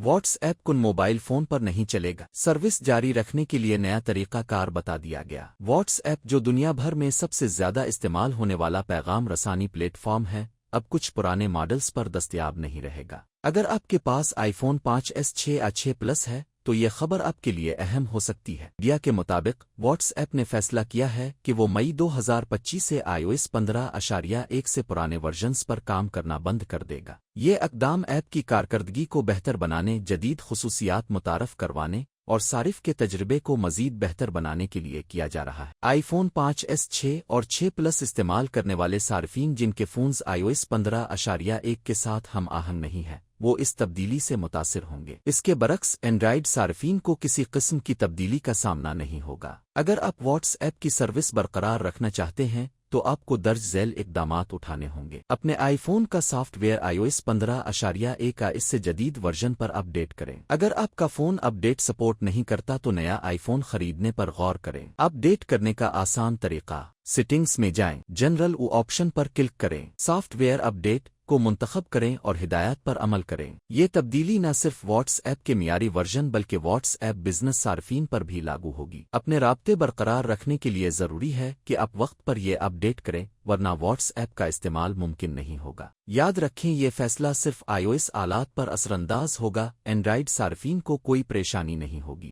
What's app کن mobile phone پر نہیں چلے گا۔ سروس جاری رکھنے کے لیے نیا طریقہ کار بتا دیا گیا۔ واٹس ایپ جو دنیا بھر میں سب سے زیادہ استعمال ہونے والا پیغام رسانی پلیٹ فارم ہے، اب کچھ پرانے ماڈلز پر دستیاب نہیں رہے گا۔ اگر آپ کے پاس آئی فون 5S 6 یا 6 پلس ہے تو یہ خبر آپ کے لیے اہم ہو سکتی ہے۔ میڈیا کے مطابق واٹس ایپ نے فیصلہ کیا ہے کہ وہ مئی 2025 سے iOS 15.1 سے پرانے ورژنز پر کام کرنا بند کر دے گا۔ یہ اقدام ایپ کی کارکردگی کو بہتر بنانے، جدید خصوصیات متعارف کروانے اور صارف کے تجربے کو مزید بہتر بنانے کے لیے کیا جا رہا ہے۔ آئی فون 5S 6 اور 6 پلس استعمال کرنے والے صارفین جن کے فونز iOS 15.1 کے ساتھ ہم آہنگ نہیں ہیں، وہ اس تبدیلی سے متاثر ہوں گے۔ اس کے برعکس اینڈرائیڈ صارفین کو کسی قسم کی تبدیلی کا سامنا نہیں ہوگا۔ اگر آپ واٹس ایپ کی سروس برقرار رکھنا چاہتے ہیں تو آپ کو درج ذیل اقدامات اٹھانے ہوں گے۔ اپنے آئی فون کا سافٹ ویئر iOS 15.1 کا اس سے جدید ورژن پر اپ ڈیٹ کریں۔ اگر آپ کا فون اپ ڈیٹ سپورٹ نہیں کرتا تو نیا آئی فون خریدنے پر غور کریں۔ اپ ڈیٹ کرنے کا آسان طریقہ: سیٹنگز میں جائیں، جنرل آپشن پر کلک کریں، سافٹ ویئر اپ ڈیٹ کو منتخب کریں اور ہدایات پر عمل کریں۔ یہ تبدیلی نہ صرف واٹس ایپ کے معیاری ورژن بلکہ واٹس ایپ بزنس صارفین پر بھی لاگو ہوگی۔ اپنے رابطے برقرار رکھنے کے لیے ضروری ہے کہ آپ وقت پر یہ اپ ڈیٹ کریں، ورنہ واٹس ایپ کا استعمال ممکن نہیں ہوگا۔ یاد رکھیں، یہ فیصلہ صرف iOS آلات پر اثر انداز ہوگا، اینڈرائیڈ صارفین کو کوئی پریشانی نہیں ہوگی۔